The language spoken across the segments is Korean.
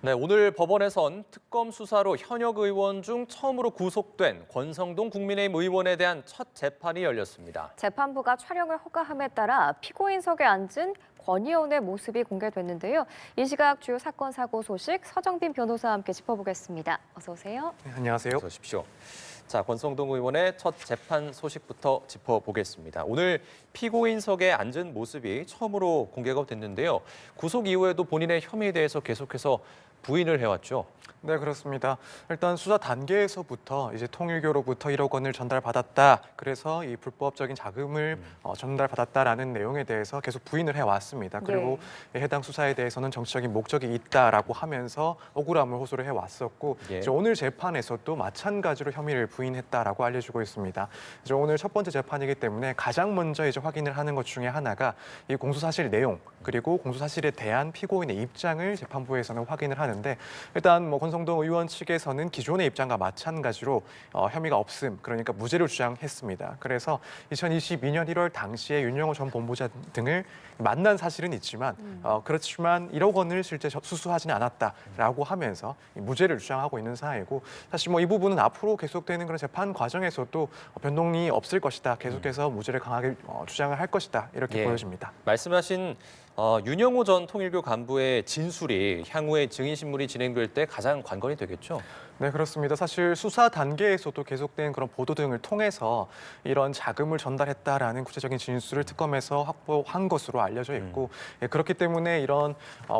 네, 오늘 법원에선 특검 수사로 현역 의원 중 처음으로 구속된 권성동 국민의힘 의원에 대한 첫 재판이 열렸습니다. 재판부가 촬영을 허가함에 따라 피고인석에 앉은 권 의원의 모습이 공개됐는데요. 이 시각 주요 사건 사고 소식 서정빈 변호사와 함께 짚어보겠습니다. 어서 오세요. 네, 안녕하세요. 어서 오십시오. 자, 권성동 의원의 첫 재판 소식부터 짚어보겠습니다. 오늘 피고인석에 앉은 모습이 처음으로 공개가 됐는데요. 구속 이후에도 본인의 혐의에 대해서 계속해서 부인을 해왔죠. 네, 그렇습니다. 일단 수사 단계에서부터 이제 통일교로부터 1억 원을 전달받았다. 그래서 이 불법적인 자금을 전달받았다라는 내용에 대해서 계속 부인을 해왔습니다. 그리고 해당 수사에 대해서는 정치적인 목적이 있다라고 하면서 억울함을 호소를 해왔었고 이제 오늘 재판에서도 마찬가지로 혐의를 부인했다라고 알려지고 있습니다. 이제 오늘 첫 번째 재판이기 때문에 가장 먼저 이제 확인을 하는 것 중에 하나가 이 공소사실 내용 그리고 공소사실에 대한 피고인의 입장을 재판부에서는 확인을 하는데 일단 권성동 의원 측에서는 기존의 입장과 마찬가지로 혐의가 없음, 그러니까 무죄를 주장했습니다. 그래서 2022년 1월 당시에 윤영호 전 본부장 등을 만난 사실은 있지만 그렇지만 1억 원을 실제 수수하지는 않았다라고 하면서 무죄를 주장하고 있는 사안이고 사실 이 부분은 앞으로 계속되는 그런 재판 과정에서도 변동이 없을 것이다. 계속해서 무죄를 강하게 주장을 할 것이다. 이렇게 보여집니다. 말씀하신 윤영호 전 통일교 간부의 진술이 향후에 증인신문이 진행될 때 가장 관건이 되겠죠? 네, 그렇습니다. 사실 수사 단계에서도 계속된 그런 보도 등을 통해서 이런 자금을 전달했다라는 구체적인 진술을 특검에서 확보한 것으로 알려져 있고 그렇기 때문에 이런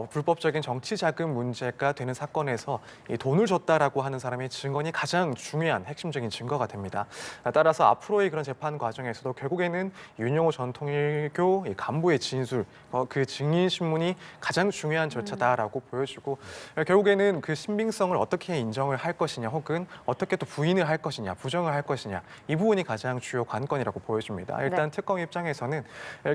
불법적인 정치 자금 문제가 되는 사건에서 이 돈을 줬다라고 하는 사람의 증언이 가장 중요한 핵심적인 증거가 됩니다. 따라서 앞으로의 그런 재판 과정에서도 결국에는 윤영호 전 통일교 간부의 진술, 그 증인 신문이 가장 중요한 절차다라고 보여지고 결국에는 그 신빙성을 어떻게 인정을 할 것이냐 혹은 어떻게 또 부인을 할 것이냐 부정을 할 것이냐 이 부분이 가장 주요 관건이라고 보여집니다. 일단 특검 입장에서는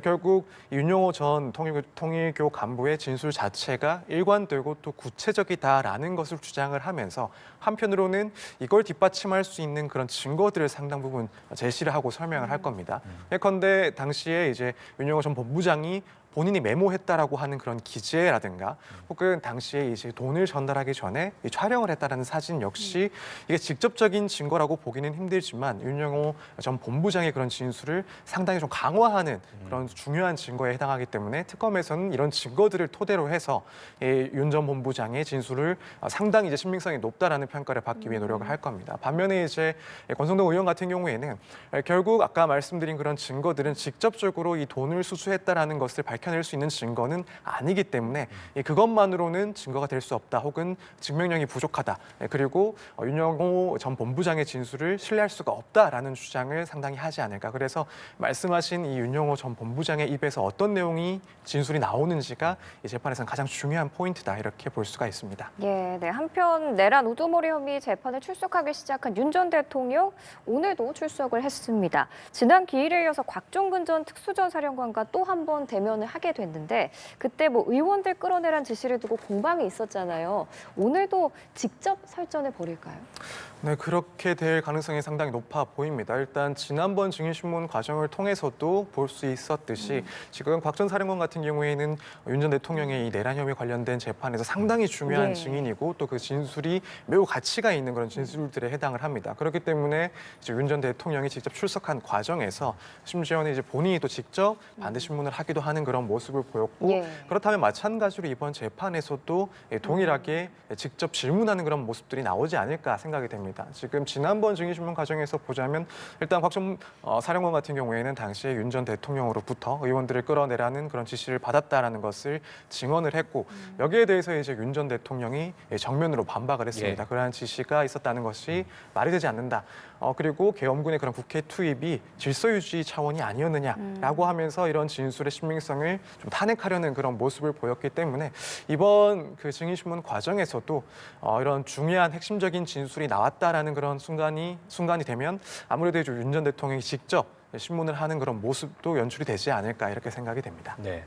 결국 윤영호 전 통일교 간부의 진술 자체가 일관되고 또 구체적이다라는 것을 주장을 하면서 한편으로는 이걸 뒷받침할 수 있는 그런 증거들을 상당 부분 제시를 하고 설명을 할 겁니다. 예컨대 당시에 이제 윤영호 전 본부장이 본인이 메모했다라고 하는 그런 기재라든가 혹은 당시에 이제 돈을 전달하기 전에 이 촬영을 했다라는 사진 역시 이게 직접적인 증거라고 보기는 힘들지만 윤영호 전 본부장의 그런 진술을 상당히 좀 강화하는 그런 중요한 증거에 해당하기 때문에 특검에서는 이런 증거들을 토대로 해서 윤 전 본부장의 진술을 상당히 이제 신빙성이 높다라는 평가를 받기 위해 노력을 할 겁니다. 반면에 이제 권성동 의원 같은 경우에는 결국 아까 말씀드린 그런 증거들은 직접적으로 이 돈을 수수했다라는 것을 밝혀낼 수 있는 증거는 아니기 때문에 그것만으로는 증거가 될 수 없다 혹은 증명력이 부족하다. 그리고 윤영호 전 본부장의 진술을 신뢰할 수가 없다라는 주장을 상당히 하지 않을까. 그래서 말씀하신 이 윤영호 전 본부장의 입에서 어떤 내용이 진술이 나오는지가 이 재판에서는 가장 중요한 포인트다 이렇게 볼 수가 있습니다. 네. 한편 내란 우두머리 혐의 재판에 출석하기 시작한 윤 전 대통령 오늘도 출석을 했습니다. 지난 기일에 이어서 곽종근 전 특수전 사령관과 또 한 번 대면을 하게 됐는데 그때 의원들 끌어내란 지시를 두고 공방이 있었잖아요. 오늘도 직접 설전을 벌일까요? 네, 그렇게 될 가능성이 상당히 높아 보입니다. 일단 지난번 증인신문 과정을 통해서도 볼 수 있었듯이 지금 곽 전 사령관 같은 경우에는 윤 전 대통령의 이 내란 혐의 관련된 재판에서 상당히 중요한 증인이고 또 그 진술이 매우 가치가 있는 그런 진술들에 해당을 합니다. 그렇기 때문에 이제 윤 전 대통령이 직접 출석한 과정에서 심지어는 이제 본인이 또 직접 반대 신문을 하기도 하는 그런 모습을 보였고 그렇다면 마찬가지로 이번 재판에서도 동일하게 직접 질문하는 그런 모습들이 나오지 않을까 생각이 됩니다. 지금 지난번 증인신문 과정에서 보자면 일단 곽 전 사령관 같은 경우에는 당시에 윤 전 대통령으로부터 의원들을 끌어내라는 그런 지시를 받았다라는 것을 증언을 했고 여기에 대해서 이제 윤 전 대통령이 정면으로 반박을 했습니다. 그러한 지시가 있었다는 것이 말이 되지 않는다. 그리고 계엄군의 그런 국회 투입이 질서 유지 차원이 아니었느냐라고 하면서 이런 진술의 신빙성을 좀 탄핵하려는 그런 모습을 보였기 때문에 이번 그 증인신문 과정에서도 이런 중요한 핵심적인 진술이 나왔다라는 그런 순간이 되면 아무래도 이제 윤 전 대통령이 직접 신문을 하는 그런 모습도 연출이 되지 않을까 이렇게 생각이 됩니다. 네.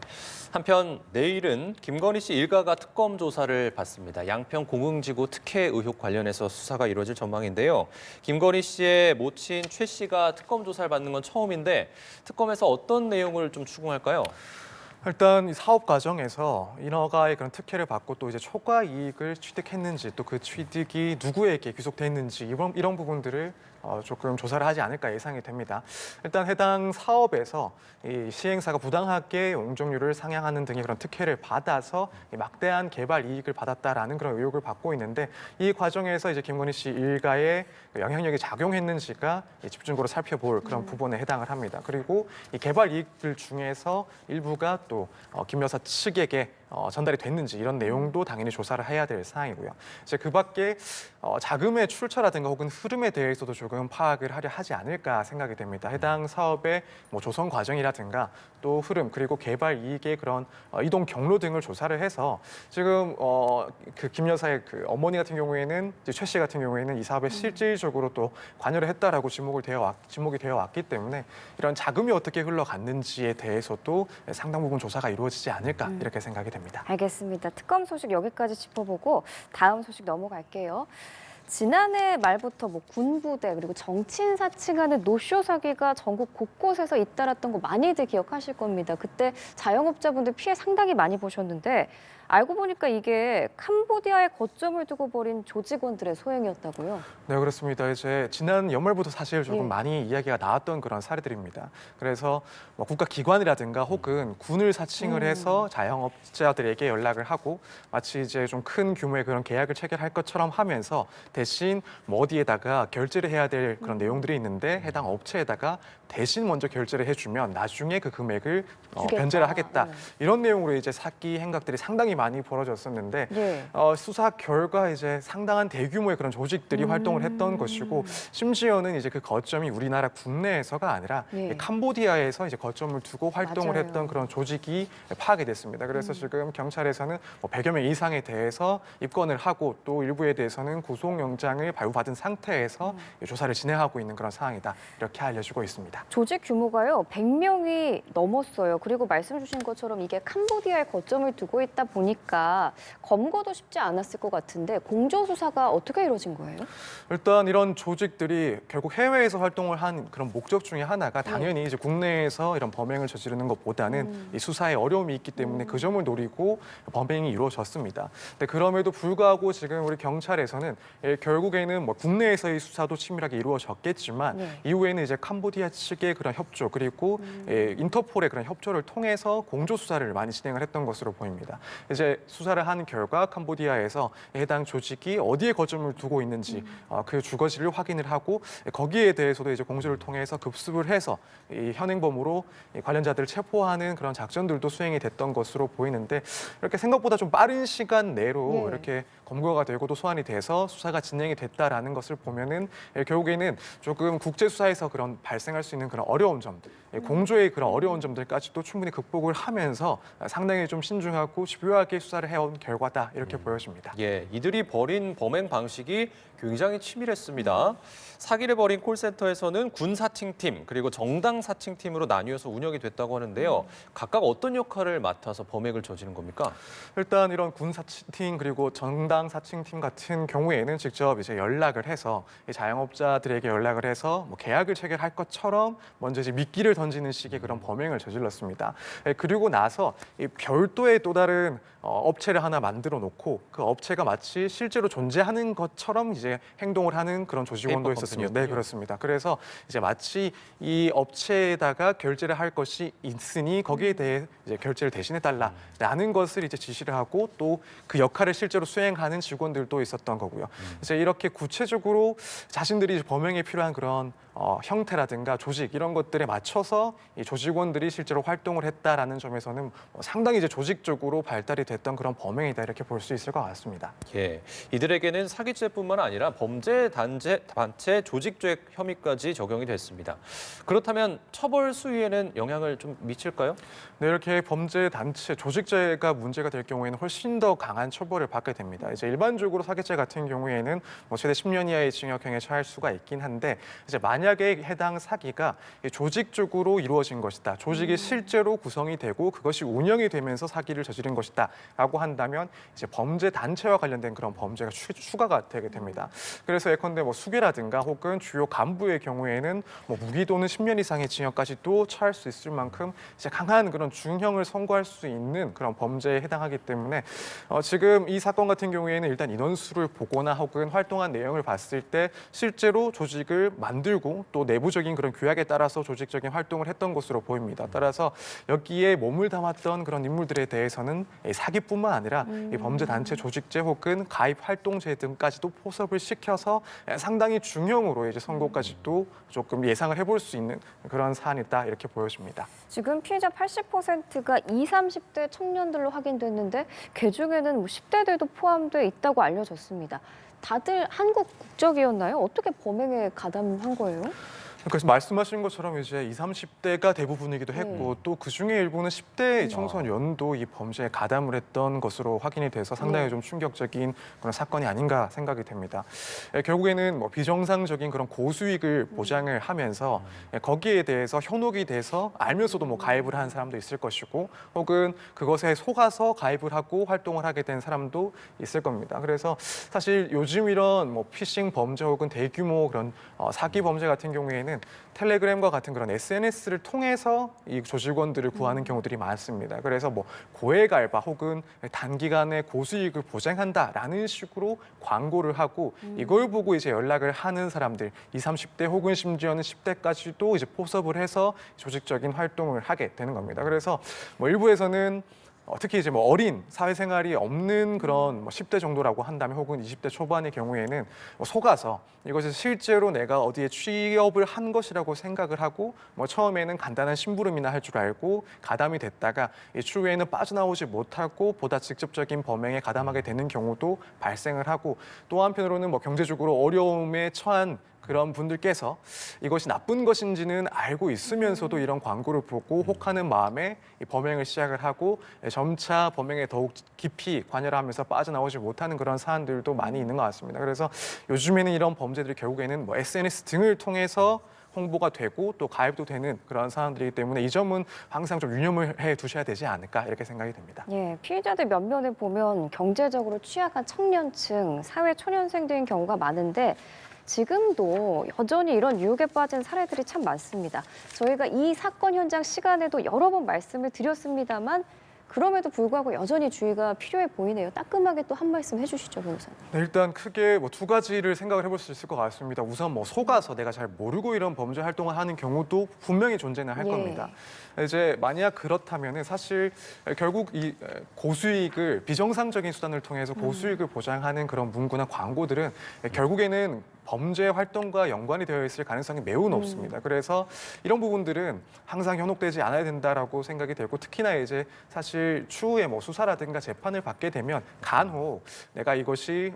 한편 내일은 김건희 씨 일가가 특검 조사를 받습니다. 양평 공흥지구 특혜 의혹 관련해서 수사가 이루어질 전망인데요. 김건희 씨의 모친 최 씨가 특검 조사를 받는 건 처음인데 특검에서 어떤 내용을 좀 추궁할까요? 일단 이 사업 과정에서 인허가의 그런 특혜를 받고 또 이제 초과 이익을 취득했는지 또 그 취득이 누구에게 귀속됐는지 이런 부분들을 조금 조사를 하지 않을까 예상이 됩니다. 일단 해당 사업에서 이 시행사가 부당하게 용적률을 상향하는 등의 그런 특혜를 받아서 이 막대한 개발 이익을 받았다라는 그런 의혹을 받고 있는데 이 과정에서 이제 김건희 씨 일가의 그 영향력이 작용했는지가 집중적으로 살펴볼 그런 부분에 해당을 합니다. 그리고 이 개발 이익들 중에서 일부가 또 김 여사 측에게 전달이 됐는지 이런 내용도 당연히 조사를 해야 될 사항이고요. 이제 그밖에 자금의 출처라든가 혹은 흐름에 대해서도 조금 파악을 하려 하지 않을까 생각이 됩니다. 해당 사업의 뭐 조성 과정이라든가 또 흐름 그리고 개발 이익의 그런 이동 경로 등을 조사를 해서 지금 그 김 여사의 그 어머니 같은 경우에는 이제 최 씨 같은 경우에는 이 사업에 실질적으로 또 관여를 했다라고 지목이 되어 왔기 때문에 이런 자금이 어떻게 흘러갔는지에 대해서도 상당 부분 조사가 이루어지지 않을까 이렇게 생각이 됩니다. 알겠습니다. 특검 소식 여기까지 짚어보고 다음 소식 넘어갈게요. 지난해 말부터 뭐 군부대 그리고 정치인 사칭하는 노쇼 사기가 전국 곳곳에서 잇따랐던 거 많이들 기억하실 겁니다. 그때 자영업자분들 피해 상당히 많이 보셨는데 알고 보니까 이게 캄보디아에 거점을 두고 벌인 조직원들의 소행이었다고요? 네, 그렇습니다. 이제 지난 연말부터 사실 조금 예. 많이 이야기가 나왔던 그런 사례들입니다. 그래서 뭐 국가기관이라든가 혹은 군을 사칭을 해서 자영업자들에게 연락을 하고 마치 이제 좀 큰 규모의 그런 계약을 체결할 것처럼 하면서 대신 뭐 어디에다가 결제를 해야 될 그런 내용들이 있는데 해당 업체에다가 대신 먼저 결제를 해주면 나중에 그 금액을 주겠다. 변제를 하겠다. 네. 이런 내용으로 이제 사기 행각들이 상당히 많이 벌어졌었는데 예. 수사 결과 이제 상당한 대규모의 그런 조직들이 활동을 했던 것이고 심지어는 이제 그 거점이 우리나라 국내에서가 아니라 예. 캄보디아에서 이제 거점을 두고 활동을 맞아요. 했던 그런 조직이 파악이 됐습니다. 그래서 지금 경찰에서는 뭐 100여 명 이상에 대해서 입건을 하고 또 일부에 대해서는 구속영장을 발부받은 상태에서 조사를 진행하고 있는 그런 상황이다. 이렇게 알려지고 있습니다. 조직 규모가요, 100명이 넘었어요. 그리고 말씀 주신 것처럼 이게 캄보디아에 거점을 두고 있다 보니까 검거도 쉽지 않았을 것 같은데 공조 수사가 어떻게 이루어진 거예요? 일단 이런 조직들이 결국 해외에서 활동을 한 그런 목적 중에 하나가 당연히 이제 국내에서 이런 범행을 저지르는 것보다는 이 수사에 어려움이 있기 때문에 그 점을 노리고 범행이 이루어졌습니다. 근데 그럼에도 불구하고 지금 우리 경찰에서는 결국에는 뭐 국내에서의 수사도 치밀하게 이루어졌겠지만 네. 이후에는 이제 캄보디아 측의 그런 협조 그리고 인터폴의 그런 협조를 통해서 공조 수사를 많이 진행을 했던 것으로 보입니다. 이제 수사를 한 결과 캄보디아에서 해당 조직이 어디에 거점을 두고 있는지 그 주거지를 확인을 하고 거기에 대해서도 이제 공조를 통해서 급습을 해서 이 현행범으로 이 관련자들을 체포하는 그런 작전들도 수행이 됐던 것으로 보이는데 이렇게 생각보다 좀 빠른 시간 내로 네. 이렇게 검거가 되고 또 소환이 돼서 수사가 진행이 됐다라는 것을 보면은 결국에는 조금 국제 수사에서 그런 발생할 수 있는 그런 어려운 점들, 공조의 그런 어려운 점들까지도 충분히 극복을 하면서 상당히 좀 신중하고 집요하게 수사를 해온 결과다 이렇게 보여집니다. 예, 이들이 벌인 범행 방식이 굉장히 치밀했습니다. 사기를 벌인 콜센터에서는 군 사칭팀 그리고 정당 사칭팀으로 나뉘어서 운영이 됐다고 하는데요. 각각 어떤 역할을 맡아서 범행을 저지른 겁니까? 일단 이런 군 사칭팀 그리고 정당 사칭팀 같은 경우에는 직접 이제 연락을 해서 이 자영업자들에게 연락을 해서 뭐 계약을 체결할 것처럼 먼저 이제 미끼를 던지는 식의 그런 범행을 저질렀습니다. 그리고 나서 이 별도의 또 다른 업체를 하나 만들어 놓고 그 업체가 마치 실제로 존재하는 것처럼 이제 행동을 하는 그런 조직원도 페이퍼 있었습니다. 네, 컴퍼니였군요. 그렇습니다. 그래서 이제 마치 이 업체에다가 결제를 할 것이 있으니 거기에 대해 이제 결제를 대신해 달라라는 것을 이제 지시를 하고 또 그 역할을 실제로 수행하는 직원들도 있었던 거고요. 이제 이렇게 구체적으로 자신들이 이제 범행에 필요한 그런 형태라든가 조직 이런 것들에 맞춰서 이 조직원들이 실제로 활동을 했다라는 점에서는 상당히 이제 조직적으로 발달이 됐던 그런 범행이다 이렇게 볼 수 있을 것 같습니다. 예, 이들에게는 사기죄뿐만 아니라 범죄 단체 조직죄 혐의까지 적용이 됐습니다. 그렇다면 처벌 수위에는 영향을 좀 미칠까요? 네, 이렇게 범죄 단체 조직죄가 문제가 될 경우에는 훨씬 더 강한 처벌을 받게 됩니다. 이제 일반적으로 사기죄 같은 경우에는 뭐 최대 10년 이하의 징역형에 처할 수가 있긴 한데 이제 만약에 만약에 해당 사기가 조직적으로 이루어진 것이다. 조직이 실제로 구성이 되고 그것이 운영이 되면서 사기를 저지른 것이다라고 한다면 이제 범죄 단체와 관련된 그런 범죄가 추가가 되게 됩니다. 그래서 예컨대 뭐 수괴라든가 혹은 주요 간부의 경우에는 뭐 무기 또는 10년 이상의 징역까지도 처할 수 있을 만큼 이제 강한 그런 중형을 선고할 수 있는 그런 범죄에 해당하기 때문에 지금 이 사건 같은 경우에는 일단 인원수를 보거나 혹은 활동한 내용을 봤을 때 실제로 조직을 만들고 또 내부적인 그런 규약에 따라서 조직적인 활동을 했던 것으로 보입니다. 따라서 여기에 몸을 담았던 그런 인물들에 대해서는 사기뿐만 아니라 이 범죄 단체 조직죄 혹은 가입 활동죄 등까지도 포섭을 시켜서 상당히 중형으로 이제 선고까지도 조금 예상을 해볼 수 있는 그런 사안이다 이렇게 보여집니다. 지금 피해자 80%가 20, 30대 청년들로 확인됐는데 그중에는 뭐 10대들도 포함돼 있다고 알려졌습니다. 다들 한국 국적이었나요? 어떻게 범행에 가담한 거예요? 그래서 말씀하신 것처럼 이제 20, 30대가 대부분이기도 했고 또 그중에 일부는 10대 청소년도 이 범죄에 가담을 했던 것으로 확인이 돼서 상당히 좀 충격적인 그런 사건이 아닌가 생각이 됩니다. 결국에는 뭐 비정상적인 그런 고수익을 보장을 하면서 거기에 대해서 현혹이 돼서 알면서도 뭐 가입을 한 사람도 있을 것이고 혹은 그것에 속아서 가입을 하고 활동을 하게 된 사람도 있을 겁니다. 그래서 사실 요즘 이런 뭐 피싱 범죄 혹은 대규모 그런 사기 범죄 같은 경우에는 텔레그램과 같은 그런 SNS를 통해서 이 조직원들을 구하는 경우들이 많습니다. 그래서 뭐 고액 알바 혹은 단기간에 고수익을 보장한다라는 식으로 광고를 하고 이걸 보고 이제 연락을 하는 사람들 20, 30대 혹은 심지어는 10대까지도 이제 포섭을 해서 조직적인 활동을 하게 되는 겁니다. 그래서 뭐 일부에서는 특히 이제 뭐 어린 사회생활이 없는 그런 뭐 10대 정도라고 한다면 혹은 20대 초반의 경우에는 뭐 속아서 이것이 실제로 내가 어디에 취업을 한 것이라고 생각을 하고 뭐 처음에는 간단한 심부름이나 할 줄 알고 가담이 됐다가 추후에는 빠져나오지 못하고 보다 직접적인 범행에 가담하게 되는 경우도 발생을 하고 또 한편으로는 뭐 경제적으로 어려움에 처한 그런 분들께서 이것이 나쁜 것인지는 알고 있으면서도 이런 광고를 보고 혹하는 마음에 이 범행을 시작을 하고 점차 범행에 더욱 깊이 관여를 하면서 빠져나오지 못하는 그런 사안들도 많이 있는 것 같습니다. 그래서 요즘에는 이런 범죄들이 결국에는 뭐 SNS 등을 통해서 홍보가 되고 또 가입도 되는 그런 사안들이기 때문에 이 점은 항상 좀 유념을 해 두셔야 되지 않을까 이렇게 생각이 됩니다. 예, 피해자들 면면을 보면 경제적으로 취약한 청년층, 사회 초년생들인 경우가 많은데 지금도 여전히 이런 유혹에 빠진 사례들이 참 많습니다. 저희가 이 사건 현장 시간에도 여러 번 말씀을 드렸습니다만 그럼에도 불구하고 여전히 주의가 필요해 보이네요. 따끔하게 또 한 말씀 해주시죠, 변호사님. 네, 일단 크게 뭐 두 가지를 생각을 해볼 수 있을 것 같습니다. 우선 뭐 속아서 내가 잘 모르고 이런 범죄 활동을 하는 경우도 분명히 존재는 할 겁니다. 이제 만약 그렇다면은 사실 결국 이 고수익을 비정상적인 수단을 통해서 고수익을 보장하는 그런 문구나 광고들은 결국에는 범죄 활동과 연관이 되어 있을 가능성이 매우 높습니다. 그래서 이런 부분들은 항상 현혹되지 않아야 된다라고 생각이 되고 특히나 이제 사실 추후에 뭐 수사라든가 재판을 받게 되면 간혹 내가 이것이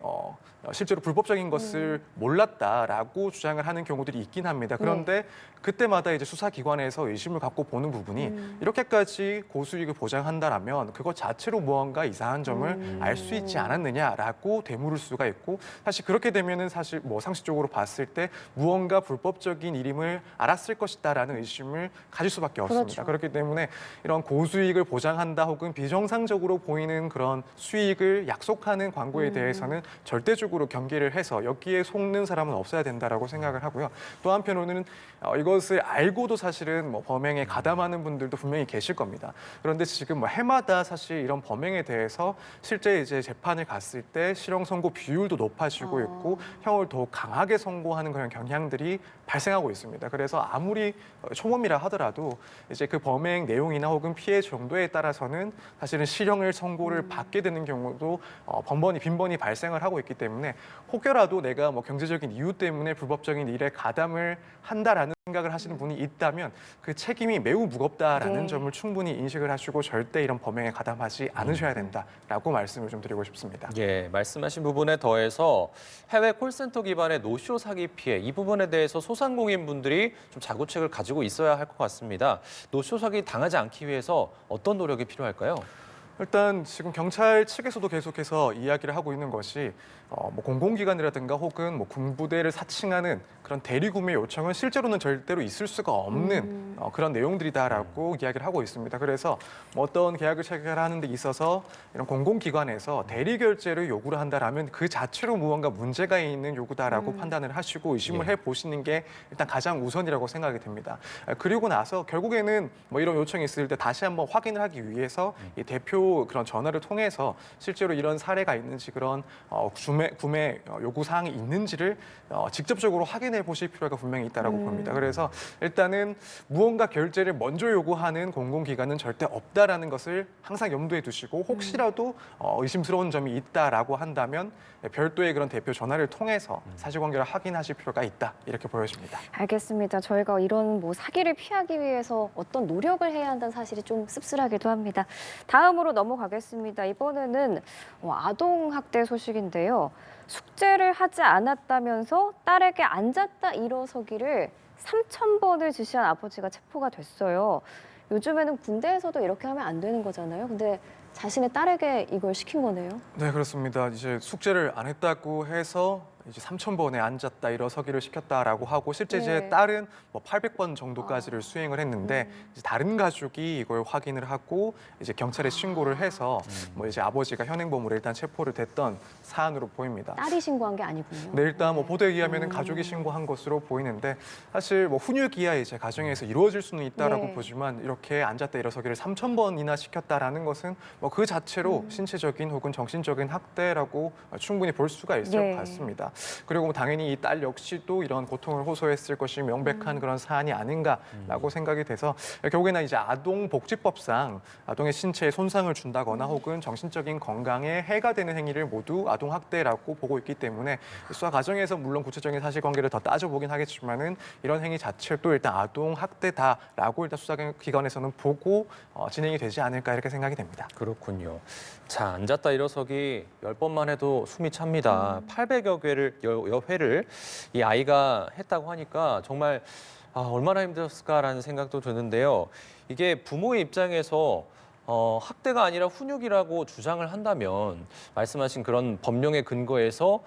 실제로 불법적인 것을 몰랐다라고 주장을 하는 경우들이 있긴 합니다. 그런데 그때마다 이제 수사기관에서 의심을 갖고 보는 부분이 이렇게까지 고수익을 보장한다라면 그것 자체로 무언가 이상한 점을 알 수 있지 않았느냐라고 되물을 수가 있고 사실 그렇게 되면은 사실 뭐 상식적으로 봤을 때 무언가 불법적인 일임을 알았을 것이다라는 의심을 가질 수밖에 없습니다. 그렇기 때문에 이런 고수익을 보장한다 혹은 비정상적으로 보이는 그런 수익을 약속하는 광고에 대해서는 절대적으로 경계를 해서 여기에 속는 사람은 없어야 된다라고 생각을 하고요. 또 한편으로는 이것을 알고도 사실은 뭐 범행에 가담하는 분들도 분명히 계실 겁니다. 그런데 지금 뭐 해마다 사실 이런 범행에 대해서 실제 이제 재판을 갔을 때 실형 선고 비율도 높아지고 있고 형을 더욱 강하게 선고하는 그런 경향들이 발생하고 있습니다. 그래서 아무리 초범이라 하더라도 이제 그 범행 내용이나 혹은 피해 정도에 따라서는 사실은 실형을 선고를 받게 되는 경우도 빈번히 발생을 하고 있기 때문에 혹여라도 내가 뭐 경제적인 이유 때문에 불법적인 일에 가담을 한다라는 생각을 하시는 분이 있다면 그 책임이 매우 무겁다라는 점을 충분히 인식을 하시고 절대 이런 범행에 가담하지 않으셔야 된다라고 말씀을 좀 드리고 싶습니다. 예, 말씀하신 부분에 더해서 해외 콜센터 기반의 노쇼 사기 피해 이 부분에 대해서 소상공인 분들이 좀 자구책을 가지고 있어야 할 것 같습니다. 노쇼 사기 당하지 않기 위해서 어떤 노력이 필요할까요? 일단 지금 경찰 측에서도 계속해서 이야기를 하고 있는 것이 뭐 공공기관이라든가 혹은 뭐 군부대를 사칭하는 그런 대리구매 요청은 실제로는 절대로 있을 수가 없는 그런 내용들이다라고 이야기를 하고 있습니다. 그래서 뭐 어떤 계약을 체결하는 데 있어서 이런 공공기관에서 대리 결제를 요구를 한다라면 그 자체로 무언가 문제가 있는 요구다라고 판단을 하시고 의심을 예. 해보시는 게 일단 가장 우선이라고 생각이 됩니다. 그리고 나서 결국에는 뭐 이런 요청이 있을 때 다시 한번 확인을 하기 위해서 이 대표 그런 전화를 통해서 실제로 이런 사례가 있는지 그런 구매 요구 사항이 있는지를 직접적으로 확인해 보실 필요가 분명히 있다라고 봅니다. 그래서 일단은 무언가 결제를 먼저 요구하는 공공기관은 절대 없다라는 것을 항상 염두에 두시고 혹시라도 의심스러운 점이 있다라고 한다면 별도의 그런 대표 전화를 통해서 사실관계를 확인하실 필요가 있다 이렇게 보여집니다. 알겠습니다. 저희가 이런 뭐 사기를 피하기 위해서 어떤 노력을 해야 한다는 사실이 좀 씁쓸하기도 합니다. 다음으로 넘어가겠습니다. 이번에는 아동학대 소식인데요. 숙제를 하지 않았다면서 딸에게 앉았다 일어서기를 3,000번을 지시한 아버지가 체포가 됐어요. 요즘에는 군대에서도 이렇게 하면 안 되는 거잖아요. 근데 자신의 딸에게 이걸 시킨 거네요. 네, 그렇습니다. 이제 숙제를 안 했다고 해서 이제 3,000번에 앉았다 일어서기를 시켰다라고 하고 실제 제 네. 딸은 뭐 800번 정도까지를 수행을 했는데 이제 다른 가족이 이걸 확인을 하고 이제 경찰에 신고를 해서 뭐 이제 아버지가 현행범으로 일단 체포를 됐던 사안으로 보입니다. 딸이 신고한 게 아니군요. 네, 일단 뭐 보도에 의하면 가족이 신고한 것으로 보이는데 사실 뭐 훈육이야 이제 가정에서 이루어질 수는 있다라고 네. 보지만 이렇게 앉았다 일어서기를 3,000번이나 시켰다라는 것은 뭐 그 자체로 신체적인 혹은 정신적인 학대라고 충분히 볼 수가 있을 네. 것 같습니다. 그리고 뭐 당연히 이 딸 역시도 이런 고통을 호소했을 것이 명백한 그런 사안이 아닌가라고 생각이 돼서 결국에는 이제 아동복지법상 아동의 신체에 손상을 준다거나 혹은 정신적인 건강에 해가 되는 행위를 모두 아동학대라고 보고 있기 때문에 수사 과정에서 물론 구체적인 사실관계를 더 따져보긴 하겠지만은 이런 행위 자체도 일단 아동학대다라고 일단 수사기관에서는 보고 진행이 되지 않을까 이렇게 생각이 됩니다. 그렇군요. 자, 앉았다 일어서기 10번만 해도 숨이 찹니다. 800여 회를 이 아이가 했다고 하니까 정말 얼마나 힘들었을까라는 생각도 드는데요. 이게 부모의 입장에서 학대가 아니라 훈육이라고 주장을 한다면 말씀하신 그런 법령의 근거에서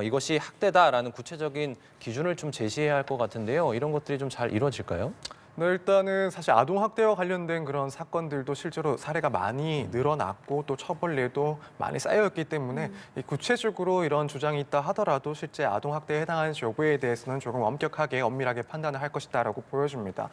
이것이 학대다라는 구체적인 기준을 좀 제시해야 할 것 같은데요. 이런 것들이 좀 잘 이루어질까요? 네, 일단은 사실 아동학대와 관련된 그런 사건들도 실제로 사례가 많이 늘어났고 또 처벌례도 많이 쌓여있기 때문에 이 구체적으로 이런 주장이 있다 하더라도 실제 아동학대에 해당하는지 여부에 대해서는 조금 엄격하게 엄밀하게 판단을 할 것이다라고 보여집니다.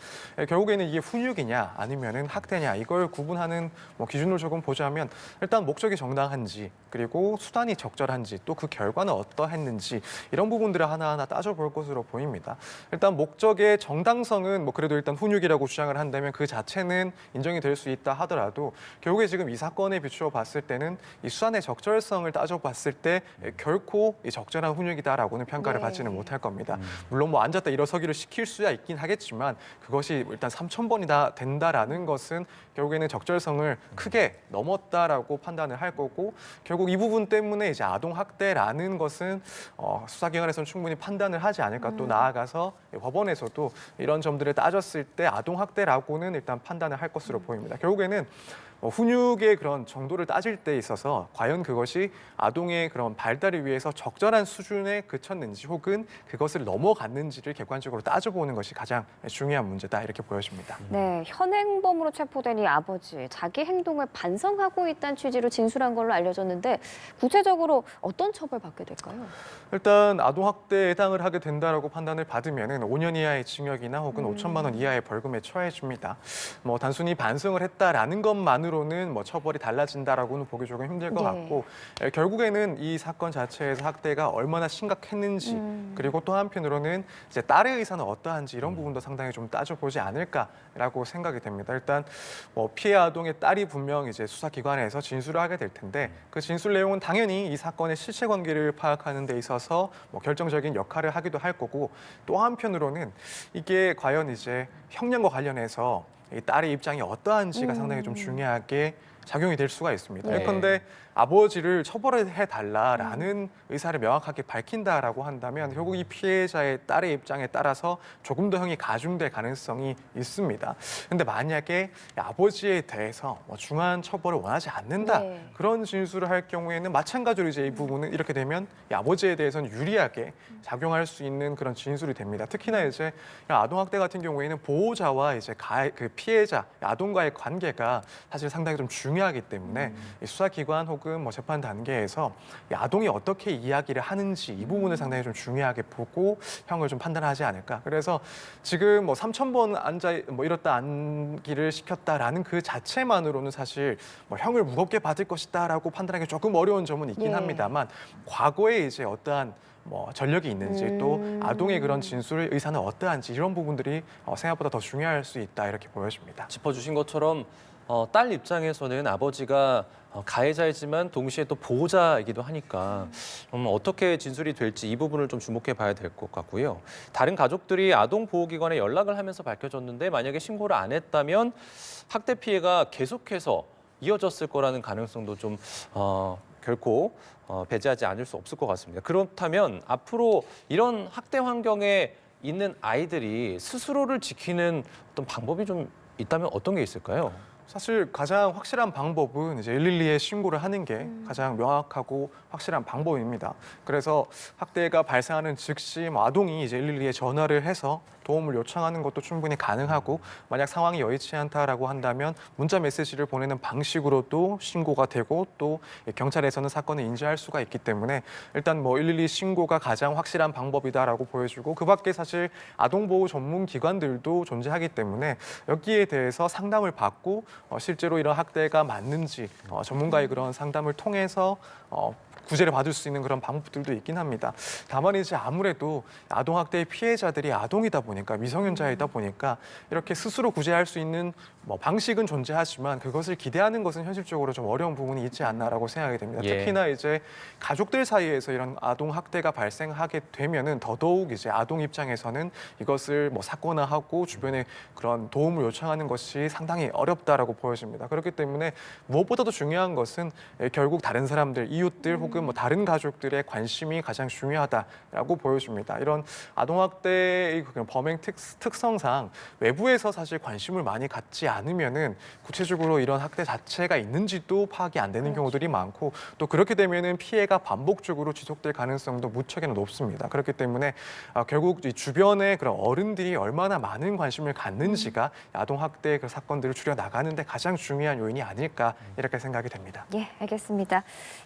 결국에는 이게 훈육이냐 아니면은 학대냐 이걸 구분하는 뭐 기준을 조금 보자면 일단 목적이 정당한지 그리고 수단이 적절한지 또 그 결과는 어떠했는지 이런 부분들을 하나하나 따져볼 것으로 보입니다. 일단 목적의 정당성은 뭐 그래도 일단 훈육이라고 주장을 한다면 그 자체는 인정이 될 수 있다 하더라도 결국에 지금 이 사건에 비추어 봤을 때는 이 수단의 적절성을 따져봤을 때 결코 이 적절한 훈육이다라고는 평가를 네. 받지는 못할 겁니다. 물론 뭐 앉았다 일어서기를 시킬 수야 있긴 하겠지만 그것이 일단 3,000번이나 된다라는 것은 결국에는 적절성을 크게 넘었다라고 판단을 할 거고 결국 이 부분 때문에 이제 아동학대라는 것은 수사기관에서는 충분히 판단을 하지 않을까 또 나아가서 법원에서도 이런 점들을 따졌을 때 아동학대라고는 일단 판단을 할 것으로 보입니다. 결국에는 훈육의 그런 정도를 따질 때 있어서 과연 그것이 아동의 그런 발달을 위해서 적절한 수준에 그쳤는지 혹은 그것을 넘어갔는지를 객관적으로 따져보는 것이 가장 중요한 문제다 이렇게 보여집니다. 네, 현행범으로 체포된 이 아버지, 자기 행동을 반성하고 있다는 취지로 진술한 걸로 알려졌는데 구체적으로 어떤 처벌받게 될까요? 일단 아동학대에 해당을 하게 된다라고 판단을 받으면은 5년 이하의 징역이나 혹은 5천만 원 이하의 벌금에 처해집니다. 뭐 단순히 반성을 했다라는 것만으로는 뭐 처벌이 달라진다라고는 보기 조금 힘들 것 네. 같고 결국에는 이 사건 자체에서 학대가 얼마나 심각했는지 그리고 또 한편으로는 이제 딸의 의사는 어떠한지 이런 부분도 상당히 좀 따져보지 않을까라고 생각이 됩니다. 일단 뭐 피해 아동의 딸이 분명 이제 수사기관에서 진술을 하게 될 텐데 그 진술 내용은 당연히 이 사건의 실체관계를 파악하는 데 있어서 뭐 결정적인 역할을 하기도 할 거고 또 한편으로는 이게 과연 이제 형량과 관련해서 이 딸의 입장이 어떠한지가 상당히 좀 중요하게 작용이 될 수가 있습니다. 네. 예컨대 아버지를 처벌해 달라라는 의사를 명확하게 밝힌다라고 한다면 결국 이 피해자의 딸의 입장에 따라서 조금 더 형이 가중될 가능성이 있습니다. 근데 만약에 아버지에 대해서 뭐 중한 처벌을 원하지 않는다 네. 그런 진술을 할 경우에는 마찬가지로 이제 이 부분은 이렇게 되면 이 아버지에 대해서는 유리하게 작용할 수 있는 그런 진술이 됩니다. 특히나 이제 아동학대 같은 경우에는 보호자와 이제 그 피해자 아동과의 관계가 사실 상당히 좀 중요하기 때문에 이 수사기관 혹은 뭐 재판 단계에서 이 아동이 어떻게 이야기를 하는지 이 부분을 상당히 좀 중요하게 보고 형을 좀 판단하지 않을까. 그래서 지금 뭐 3,000번 뭐 이렇다 앉기를 시켰다라는 그 자체만으로는 사실 뭐 형을 무겁게 받을 것이다라고 판단하기 조금 어려운 점은 있긴 예. 합니다만 과거에 이제 어떠한 뭐 전력이 있는지 또 아동의 그런 진술 의사는 어떠한지 이런 부분들이 생각보다 더 중요할 수 있다 이렇게 보여집니다. 짚어주신 것처럼 딸 입장에서는 아버지가 가해자이지만 동시에 또 보호자이기도 하니까 어떻게 진술이 될지 이 부분을 좀 주목해 봐야 될 것 같고요. 다른 가족들이 아동보호기관에 연락을 하면서 밝혀졌는데 만약에 신고를 안 했다면 학대 피해가 계속해서 이어졌을 거라는 가능성도 좀 결코 배제하지 않을 수 없을 것 같습니다. 그렇다면 앞으로 이런 학대 환경에 있는 아이들이 스스로를 지키는 어떤 방법이 좀 있다면 어떤 게 있을까요? 사실 가장 확실한 방법은 이제 112에 신고를 하는 게 가장 명확하고 확실한 방법입니다. 그래서 학대가 발생하는 즉시 뭐 아동이 이제 112에 전화를 해서 도움을 요청하는 것도 충분히 가능하고 만약 상황이 여의치 않다라고 한다면 문자 메시지를 보내는 방식으로도 신고가 되고 또 경찰에서는 사건을 인지할 수가 있기 때문에 일단 뭐 112 신고가 가장 확실한 방법이다라고 보여주고 그 밖에 사실 아동보호 전문 기관들도 존재하기 때문에 여기에 대해서 상담을 받고 실제로 이런 학대가 맞는지 전문가의 그런 상담을 통해서 구제를 받을 수 있는 그런 방법들도 있긴 합니다. 다만 이제 아무래도 아동학대의 피해자들이 아동이다 보니까 미성년자이다 보니까 이렇게 스스로 구제할 수 있는 뭐 방식은 존재하지만 그것을 기대하는 것은 현실적으로 좀 어려운 부분이 있지 않나라고 생각이 됩니다. 예. 특히나 이제 가족들 사이에서 이런 아동학대가 발생하게 되면은 더더욱 이제 아동 입장에서는 이것을 뭐 사건화하고 주변에 그런 도움을 요청하는 것이 상당히 어렵다라고 보여집니다. 그렇기 때문에 무엇보다도 중요한 것은 결국 다른 사람들, 이웃들 혹은 뭐 다른 가족들의 관심이 가장 중요하다라고 보여집니다. 이런 아동학대의 범행 특성상 외부에서 사실 관심을 많이 갖지 않으면은 구체적으로 이런 학대 자체가 있는지도 파악이 안 되는 경우들이 많고 또 그렇게 되면은 피해가 반복적으로 지속될 가능성도 무척이나 높습니다. 그렇기 때문에 결국 이 주변에 그런 어른들이 얼마나 많은 관심을 갖는지가 아동학대 그 사건들을 줄여 나가는데 가장 중요한 요인이 아닐까 이렇게 생각이 됩니다. 예, 알겠습니다.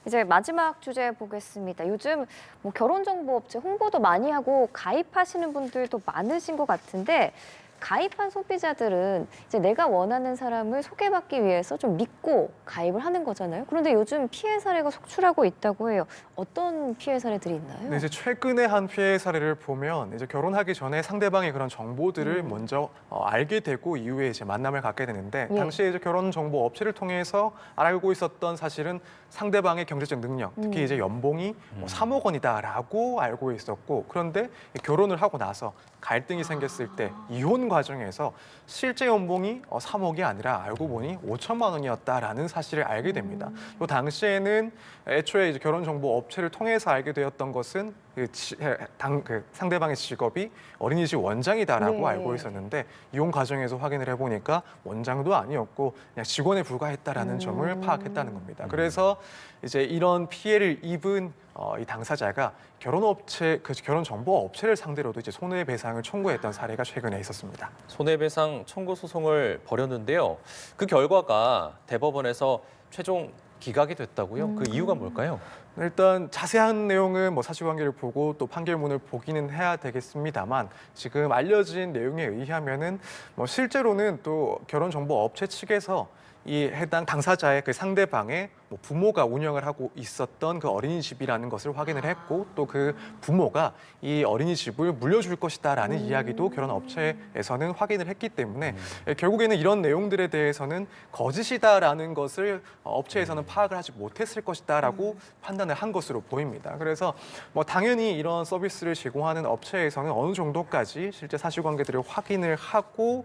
이제 마지막 주제 보겠습니다. 요즘 뭐 결혼정보업체 홍보도 많이 하고 가입하시는 분들도 많으신 것 같은데 가입한 소비자들은 이제 내가 원하는 사람을 소개받기 위해서 좀 믿고 가입을 하는 거잖아요. 그런데 요즘 피해 사례가 속출하고 있다고 해요. 어떤 피해 사례들이 있나요? 네, 이제 최근에 한 피해 사례를 보면 이제 결혼하기 전에 상대방의 그런 정보들을 먼저 알게 되고 이후에 이제 만남을 갖게 되는데 예. 당시에 이제 결혼 정보 업체를 통해서 알고 있었던 사실은 상대방의 경제적 능력, 특히 이제 연봉이 뭐 3억 원이다라고 알고 있었고 그런데 결혼을 하고 나서 갈등이 생겼을 때 이혼 과정에서 실제 연봉이 3억이 아니라 알고 보니 5천만 원이었다라는 사실을 알게 됩니다. 또 당시에는 애초에 이제 결혼 정보 업체를 통해서 알게 되었던 것은 그 상대방의 직업이 어린이집 원장이다라고 네. 알고 있었는데 이혼 과정에서 확인을 해보니까 원장도 아니었고 그냥 직원에 불과했다라는 점을 파악했다는 겁니다. 그래서 이제 이런 피해를 입은 이 당사자가 결혼 정보 업체를 상대로도 이제 손해배상을 청구했던 사례가 최근에 있었습니다. 손해배상 청구 소송을 벌였는데요. 그 결과가 대법원에서 최종 기각이 됐다고요? 그 이유가 뭘까요? 일단 자세한 내용은 뭐 사실관계를 보고 또 판결문을 보기는 해야 되겠습니다만 지금 알려진 내용에 의하면은 뭐 실제로는 또 결혼정보업체 측에서 이 해당 당사자의 그 상대방의 뭐 부모가 운영을 하고 있었던 그 어린이집이라는 것을 확인을 했고 또 그 부모가 이 어린이집을 물려줄 것이다라는 이야기도 결혼업체에서는 확인을 했기 때문에 결국에는 이런 내용들에 대해서는 거짓이다라는 것을 업체에서는 파악을 하지 못했을 것이다라고 판단을 한 것으로 보입니다. 그래서 뭐 당연히 이런 서비스를 제공하는 업체에서는 어느 정도까지 실제 사실관계들을 확인을 하고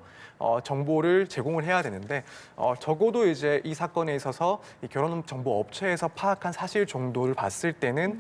정보를 제공을 해야 되는데 적어도 적어도 이제 이 사건에 있어서 이 결혼정보업체에서 파악한 사실 정도를 봤을 때는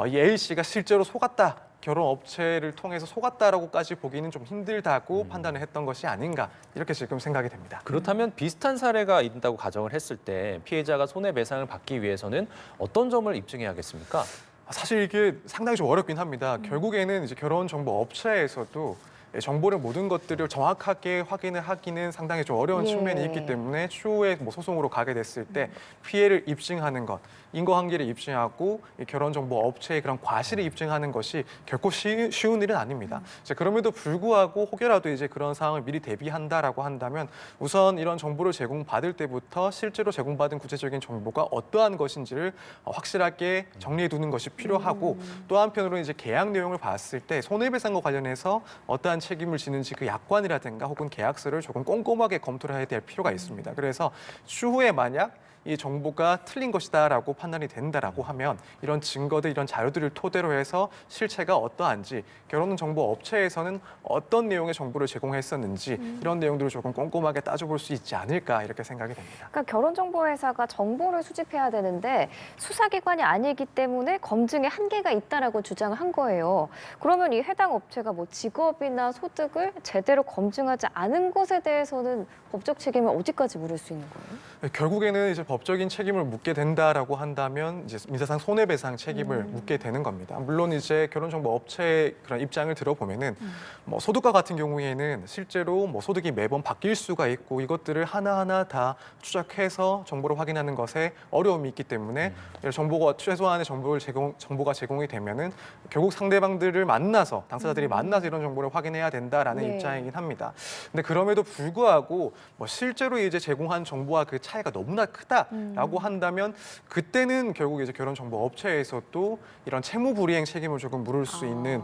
이 A 씨가 실제로 속았다. 결혼업체를 통해서 속았다라고까지 보기는 좀 힘들다고 판단을 했던 것이 아닌가 이렇게 지금 생각이 됩니다. 그렇다면 비슷한 사례가 있다고 가정을 했을 때 피해자가 손해배상을 받기 위해서는 어떤 점을 입증해야겠습니까? 사실 이게 상당히 좀 어렵긴 합니다. 결국에는 이제 결혼정보업체에서도 정보를 모든 것들을 정확하게 확인을 하기는 상당히 좀 어려운 예. 측면이 있기 때문에 추후에 뭐 소송으로 가게 됐을 때 피해를 입증하는 것, 인과관계를 입증하고 이 결혼정보업체의 그런 과실을 입증하는 것이 결코 쉬운 일은 아닙니다. 이제 그럼에도 불구하고 혹여라도 이제 그런 상황을 미리 대비한다라고 한다면 우선 이런 정보를 제공받을 때부터 실제로 제공받은 구체적인 정보가 어떠한 것인지를 확실하게 정리해 두는 것이 필요하고 또 한편으로는 이제 계약 내용을 봤을 때 손해배상과 관련해서 어떠한 책임을 지는지 그 약관이라든가 혹은 계약서를 조금 꼼꼼하게 검토를 해야 될 필요가 있습니다. 그래서 추후에 만약 이 정보가 틀린 것이다라고 판단이 된다라고 하면 이런 증거들, 이런 자료들을 토대로 해서 실체가 어떠한지 결혼정보업체에서는 어떤 내용의 정보를 제공했었는지 이런 내용들을 조금 꼼꼼하게 따져볼 수 있지 않을까 이렇게 생각이 됩니다. 그러니까 결혼정보회사가 정보를 수집해야 되는데 수사기관이 아니기 때문에 검증에 한계가 있다라고 주장을 한 거예요. 그러면 이 해당 업체가 뭐 직업이나 소득을 제대로 검증하지 않은 것에 대해서는 법적 책임을 어디까지 물을 수 있는 거예요? 결국에는 이제 법적인 책임을 묻게 된다라고 한다면 이제 민사상 손해배상 책임을 묻게 되는 겁니다. 물론 이제 결혼정보업체의 그런 입장을 들어보면은 뭐 소득과 같은 경우에는 실제로 뭐 소득이 매번 바뀔 수가 있고 이것들을 하나하나 다 추적해서 정보를 확인하는 것에 어려움이 있기 때문에 정보가 최소한의 정보가 제공이 되면은 결국 상대방들을 만나서 당사자들이 만나서 이런 정보를 확인해야 된다라는 네. 입장이긴 합니다. 근데 그럼에도 불구하고 뭐 실제로 이제 제공한 정보와 그 차이가 너무나 크다라고 한다면 그때는 결국 이제 결혼정보업체에서도 이런 채무불이행 책임을 조금 물을 수 있는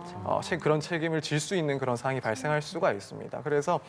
그런 책임을 질 수 있는 그런 상황이 발생할 수가 있습니다. 그래서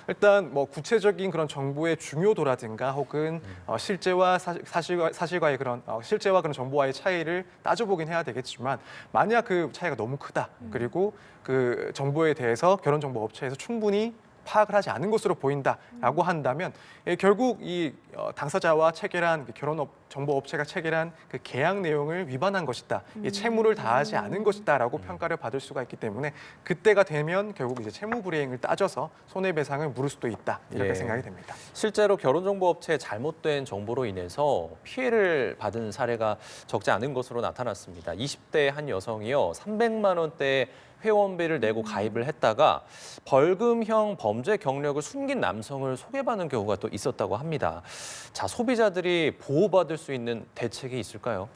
일단 뭐 구체적인 그런 정보의 중요도라든가 혹은 실제와 사실과의 그런 실제와 그런 정보와의 차이를 따져보긴 해야 되겠지만 만약 그 차이가 너무 크다 그리고 그 정보에 대해서 결혼정보업체에서 충분히 파악을 하지 않은 것으로 보인다라고 한다면 결국 이 당사자와 체결한 결혼정보업체가 체결한 그 계약 내용을 위반한 것이다. 이 채무를 다하지 않은 것이다라고 평가를 받을 수가 있기 때문에 그때가 되면 결국 이제 채무불이행을 따져서 손해배상을 물을 수도 있다. 이렇게 예. 생각이 됩니다. 실제로 결혼정보업체의 잘못된 정보로 인해서 피해를 받은 사례가 적지 않은 것으로 나타났습니다. 20대 한 여성이요, 300만 원대의 회원비를 내고 가입을 했다가 벌금형 범죄 경력을 숨긴 남성을 소개받는 경우가 또 있었다고 합니다. 자, 소비자들이 보호받을 수 있는 대책이 있을까요?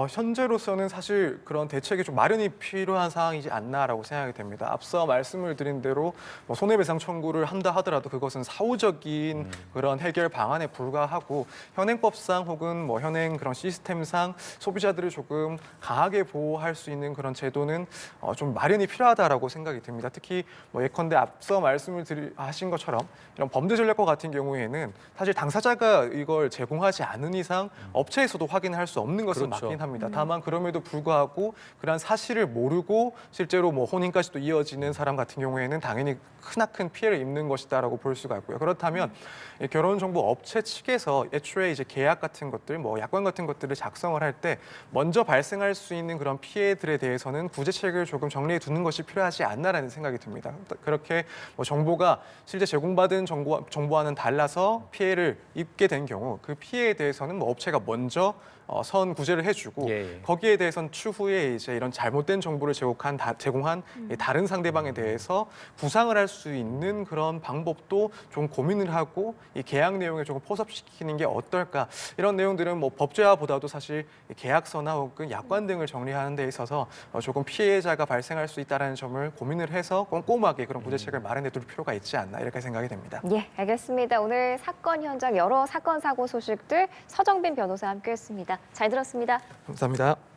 현재로서는 사실 그런 대책이 좀 마련이 필요한 상황이지 않나라고 생각이 됩니다. 앞서 말씀을 드린 대로 뭐 손해배상 청구를 한다 하더라도 그것은 사후적인 그런 해결 방안에 불과하고 현행법상 혹은 뭐 현행 그런 시스템상 소비자들을 조금 강하게 보호할 수 있는 그런 제도는 좀 마련이 필요하다라고 생각이 듭니다. 특히 뭐 예컨대 앞서 하신 것처럼 이런 범죄 전략과 같은 경우에는 사실 당사자가 이걸 제공하지 않은 이상 업체에서도 확인할 수 없는 것은 그렇죠. 맞긴 합니다. 다만 그럼에도 불구하고 그러한 사실을 모르고 실제로 뭐 혼인까지도 이어지는 사람 같은 경우에는 당연히 크나큰 피해를 입는 것이다라고 볼 수가 있고요. 그렇다면 이 결혼정보업체 측에서 애초에 이제 계약 같은 것들, 뭐 약관 같은 것들을 작성을 할 때 먼저 발생할 수 있는 그런 피해들에 대해서는 구제책을 조금 정리해 두는 것이 필요하지 않나라는 생각이 듭니다. 그렇게 뭐 정보가 실제 제공받은 정보와는 달라서 피해를 입게 된 경우 그 피해에 대해서는 뭐 업체가 먼저 선 구제를 해주고 예. 거기에 대해서는 추후에 이제 이런 잘못된 정보를 제공한 다른 상대방에 대해서 부상을 할 수 있는 그런 방법도 좀 고민을 하고 이 계약 내용에 조금 포섭시키는 게 어떨까 이런 내용들은 뭐 법제화보다도 사실 계약서나 혹은 약관 등을 정리하는 데 있어서 조금 피해자가 발생할 수 있다는 점을 고민을 해서 꼼꼼하게 그런 구제책을 마련해 둘 필요가 있지 않나 이렇게 생각이 됩니다. 예, 알겠습니다. 오늘 사건 현장 여러 사건 사고 소식들 서정빈 변호사와 함께했습니다. 잘 들었습니다. 감사합니다.